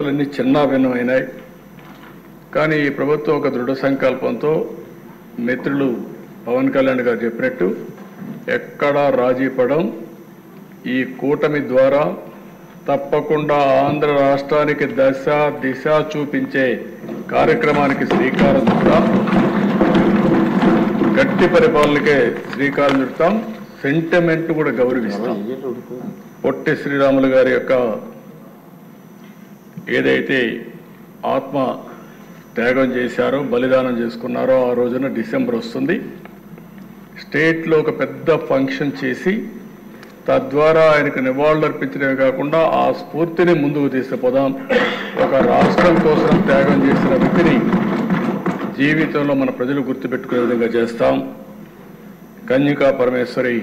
అన్ని చిన్నాభిన్నమైనాయి. కానీ ఈ ప్రభుత్వం ఒక దృఢ సంకల్పంతో మిత్రులు పవన్ కళ్యాణ్ గారు చెప్పినట్టు ఎక్కడా రాజీ పడం ఈ కూటమి ద్వారా తప్పకుండా ఆంధ్ర రాష్ట్రానికి దశ దిశ చూపించే కార్యక్రమానికి శ్రీకారం చుడతాం. గట్టి పరిపాలనకే శ్రీకారం చుడతాం. సెంటిమెంట్ కూడా గౌరవిస్తాం. పొట్టి శ్రీరాములు గారి యొక్క ఏదైతే ఆత్మ త్యాగం చేశారో, బలిదానం చేసుకున్నారో, ఆ రోజున డిసెంబర్ వస్తుంది. స్టేట్లో ఒక పెద్ద ఫంక్షన్ చేసి తద్వారా ఆయనకు నివాళులు అర్పించడమే కాకుండా ఆ స్ఫూర్తిని ముందుకు తీసుకుపోదాం. ఒక రాష్ట్రం కోసం త్యాగం చేసిన వ్యక్తిని జీవితంలో మన ప్రజలు గుర్తుపెట్టుకునే విధంగా చేస్తాం. కన్యకా పరమేశ్వరి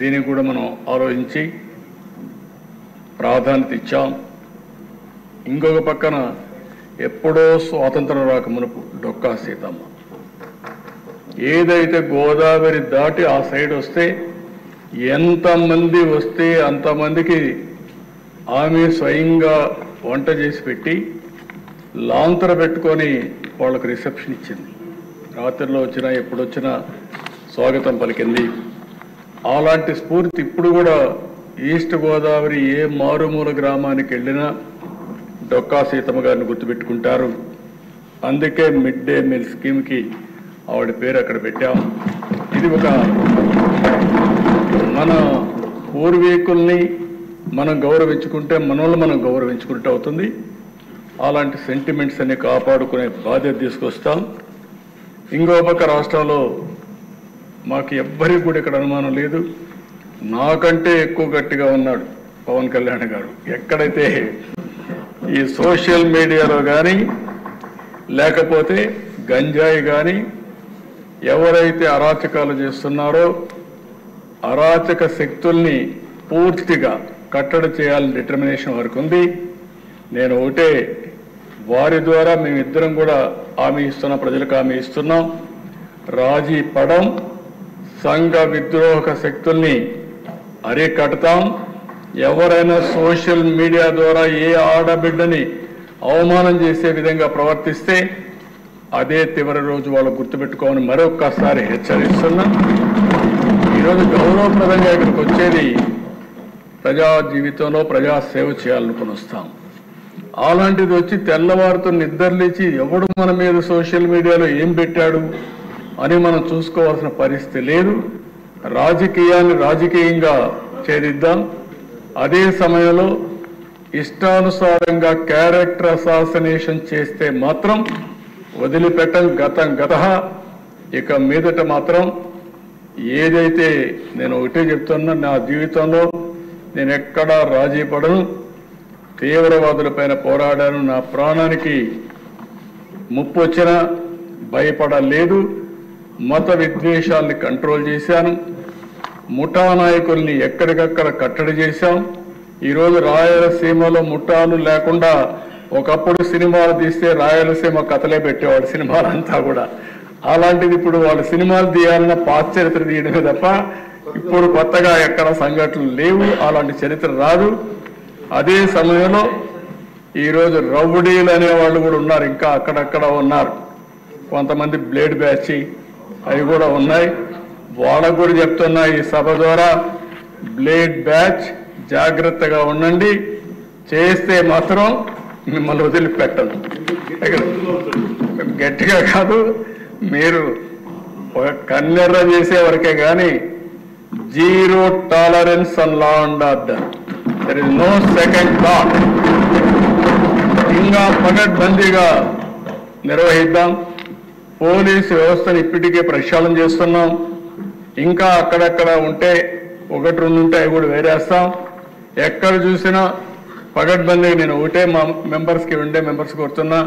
దీనికి కూడా మనం ఆలోచించి ప్రాధాన్యత ఇచ్చాం. ఇంకొక పక్కన ఎప్పుడో స్వాతంత్రం రాక మునుపు డొక్కా సీతమ్మ ఏదైతే గోదావరి దాటి ఆ సైడ్ వస్తే ఎంతమంది వస్తే అంతమందికి ఆమె స్వయంగా వంట చేసి పెట్టి లాంతర పెట్టుకొని వాళ్ళకు రిసెప్షన్ ఇచ్చింది. రాత్రిలో వచ్చినా ఎప్పుడు వచ్చినా స్వాగతం పలికింది. అలాంటి స్ఫూర్తి ఇప్పుడు కూడా ఈస్ట్ గోదావరి ఏ మారుమూల గ్రామానికి వెళ్ళినా డొక్కా సీతమ్మ గారిని గుర్తుపెట్టుకుంటారు. అందుకే మిడ్ డే మీల్ స్కీమ్కి ఆవిడ పేరు అక్కడ పెట్టాం. ఇది ఒక మన పూర్వీకుల్ని మనం గౌరవించుకుంటే మనల్ని మనం గౌరవించుకుంటూ అవుతుంది. అలాంటి సెంటిమెంట్స్ అన్ని కాపాడుకునే బాధ్యత తీసుకొస్తాం. ఇంకో పక్క రాష్ట్రంలో మాకు ఎవ్వరికి కూడా ఇక్కడ అనుమానం లేదు, నాకంటే ఎక్కువ గట్టిగా ఉన్నాడు పవన్ కళ్యాణ్ గారు. ఎక్కడైతే ఈ సోషల్ మీడియాలో కానీ లేకపోతే గంజాయి కానీ ఎవరైతే అరాచకాలు చేస్తున్నారో అరాచక శక్తుల్ని పూర్తిగా కట్టడి చేయాలని డిటర్మినేషన్ వరకు ఉంది. నేను ఒకటే వారి ద్వారా మేమిద్దరం కూడా హామీ ఇస్తున్నాం, ప్రజలకు హామీ ఇస్తున్నాం. రాజీ పడం, సంఘ విద్రోహక శక్తుల్ని అరికడతాం. ఎవరైనా సోషల్ మీడియా ద్వారా ఏ ఆడబిడ్డని అవమానం చేసే విధంగా ప్రవర్తిస్తే అదే చివరి రోజు వాళ్ళు గుర్తుపెట్టుకోమని మరొక్కసారి హెచ్చరిస్తున్నా. ఈరోజు గౌరవప్రదంగా ఇక్కడికి వచ్చేది ప్రజా జీవితంలో ప్రజా సేవ చేయాలనుకుని వస్తాం. అలాంటిది వచ్చి తెల్లవారితో నిద్రలేచి ఎవడు మన మీద సోషల్ మీడియాలో ఏం పెట్టాడు అని మనం చూసుకోవాల్సిన పరిస్థితి లేదు. రాజకీయాన్ని రాజకీయంగా ఛేదిద్దాం. అదే సమయంలో ఇష్టానుసారంగా క్యారెక్టర్ అసాసినేషన్ చేస్తే మాత్రం వదిలిపెట్టం. గత ఇక మీదట మాత్రం ఏదైతే నేను ఒకటే చెప్తున్నా, నా జీవితంలో నేను ఎక్కడా రాజీ పడను. తీవ్రవాదులపైన పోరాడాను. నా ప్రాణానికి ముప్పు వచ్చినా భయపడలేదు. మత విద్వేషాల్ని కంట్రోల్ చేశాను. ముఠా నాయకుల్ని ఎక్కడికక్కడ కట్టడి చేశాం. ఈరోజు రాయలసీమలో ముఠాలు లేకుండా ఒకప్పుడు సినిమాలు తీస్తే రాయలసీమ కథలే పెట్టేవాడు సినిమాలంతా కూడా. అలాంటిది ఇప్పుడు వాళ్ళు సినిమాలు తీయాలన్న పాత చరిత్ర తీయడమే తప్ప ఇప్పుడు కొత్తగా ఎక్కడ సంఘటనలు లేవు. అలాంటి చరిత్ర రాదు. అదే సమయంలో ఈరోజు రౌడీలు అనేవాళ్ళు కూడా ఉన్నారు, ఇంకా అక్కడక్కడ ఉన్నారు. కొంతమంది బ్లేడ్ బ్యాచ్ అవి కూడా ఉన్నాయి. వాళ్ళకు కూడా చెప్తున్నా ఈ సభ ద్వారా, బ్లేడ్ బ్యాచ్ జాగ్రత్తగా ఉండండి. చేస్తే మాత్రం మిమ్మల్ని వదిలిపెట్టను. గట్టిగా కాదు, మీరు ఒక కన్నెర్ర చేసే వరకే కానీ zero tolerance and law and order. There is no second thought. ఇంకా పకడ్బందీగా నిర్వహిద్దాం. పోలీసు వ్యవస్థను ఇప్పటికే ప్రక్షాళన చేస్తున్నాం. ఇంకా అక్కడక్కడ ఉంటే ఒకటి రెండు ఉంటే అవి కూడా వేరేస్తాం. ఎక్కడ చూసినా పకడ్బందీ. నేను ఒకటే మా మెంబర్స్కి ఉండే మెంబర్స్ కోరుతున్నా,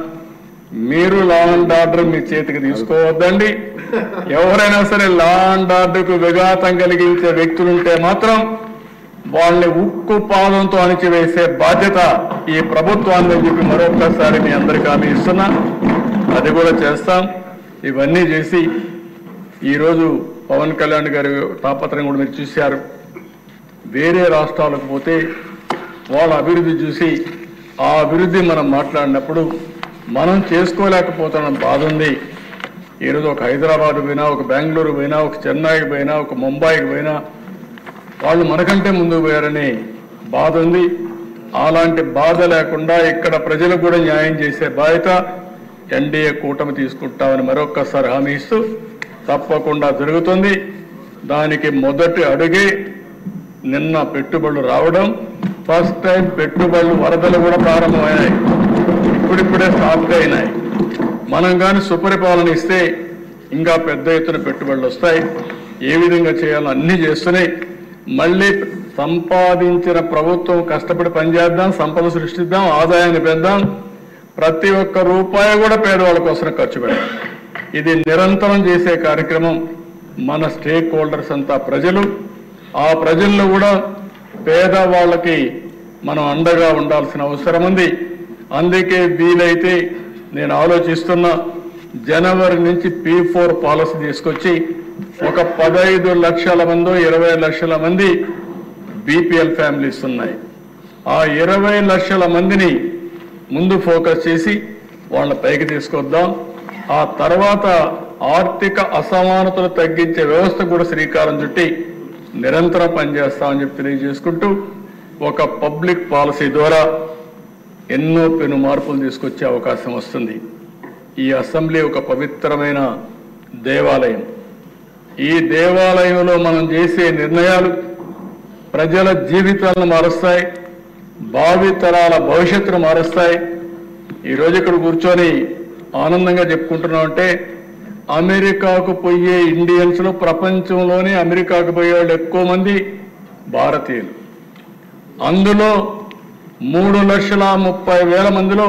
మీరు లా అండ్ ఆర్డర్ మీ చేతికి తీసుకోవద్దండి. ఎవరైనా సరే లా అండ్ ఆర్డర్కు విఘాతం కలిగించే వ్యక్తులుంటే మాత్రం వాళ్ళని ఉక్కు పాదంతో అణిచివేసే బాధ్యత ఈ ప్రభుత్వాన్ని చెప్పి మరొక్కసారి మీ అందరికీ హామీ ఇస్తున్నా. అది కూడా చేస్తాం. ఇవన్నీ చేసి ఈరోజు పవన్ కళ్యాణ్ గారి తాపత్రయం కూడా మీరు చూశారు. వేరే రాష్ట్రాలకు పోతే వాళ్ళ అభివృద్ధి చూసి ఆ అభివృద్ధి మనం మాట్లాడినప్పుడు మనం చేసుకోలేకపోతున్న బాధ ఉంది. ఈరోజు ఒక హైదరాబాద్ పోయినా, ఒక బెంగళూరు పోయినా, ఒక చెన్నైకి పోయినా, ఒక ముంబైకి పోయినా వాళ్ళు మనకంటే ముందుకు పోయారని బాధ ఉంది. అలాంటి బాధ లేకుండా ఇక్కడ ప్రజలకు కూడా న్యాయం చేసే బాధ్యత ఎన్డీఏ కూటమి తీసుకుంటామని మరొక్కసారి హామీ ఇస్తూ తప్పకుండా జరుగుతుంది. దానికి మొదటి అడుగే నిన్న పెట్టుబడులు రావడం. ఫస్ట్ టైం పెట్టుబడులు వరదలు కూడా ప్రారంభమైనాయి, ఇప్పుడిప్పుడే స్టార్ట్ అయినాయి. మనం కానీ సుపరిపాలన ఇస్తే ఇంకా పెద్ద ఎత్తున పెట్టుబడులు వస్తాయి. ఏ విధంగా చేయాలో అన్నీ చేస్తున్నాయి. మళ్ళీ సంపాదించిన ప్రభుత్వం కష్టపడి పనిచేద్దాం, సంపద సృష్టిద్దాం, ఆదాయాన్ని పెందాం. ప్రతి ఒక్క రూపాయి కూడా పేదవాళ్ళ కోసం ఖర్చు పెడదాం. ఇది నిరంతరం చేసే కార్యక్రమం. మన స్టేక్ హోల్డర్స్ అంతా ప్రజలు. ఆ ప్రజల్లో కూడా పేదవాళ్ళకి మనం అండగా ఉండాల్సిన అవసరం ఉంది. అందుకే వీలైతే నేను ఆలోచిస్తున్నా, జనవరి నుంచి P4 పాలసీ తీసుకొచ్చి ఒక 15 లక్షల మందో 20 లక్షల మంది BPL ఫ్యామిలీస్ ఉన్నాయి. ఆ 20 లక్షల మందిని ముందు ఫోకస్ చేసి వాళ్ళ పైకి తీసుకొద్దాం. ఆ తర్వాత ఆర్థిక అసమానతలు తగ్గించే వ్యవస్థ కూడా శ్రీకారం చుట్టి నిరంతరం పనిచేస్తామని చెప్పి తెలియజేసుకుంటూ, ఒక పబ్లిక్ పాలసీ ద్వారా ఎన్నో పెను మార్పులు తీసుకొచ్చే అవకాశం వస్తుంది. ఈ అసెంబ్లీ ఒక పవిత్రమైన దేవాలయం. ఈ దేవాలయంలో మనం చేసే నిర్ణయాలు ప్రజల జీవితాలను మారుస్తాయి, భావితరాల భవిష్యత్తును మారుస్తాయి. ఈరోజు ఇక్కడ కూర్చొని ఆనందంగా చెప్పుకుంటున్నామంటే, అమెరికాకు పోయే ఇండియన్స్లో ప్రపంచంలోనే అమెరికాకు పోయే వాళ్ళు ఎక్కువ మంది భారతీయులు. అందులో 3,30,000 మందిలో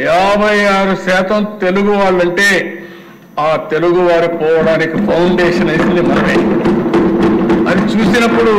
56% తెలుగు వాళ్ళంటే, ఆ తెలుగు వారు పోవడానికి ఫౌండేషన్ వేసింది మనమే. అది చూసినప్పుడు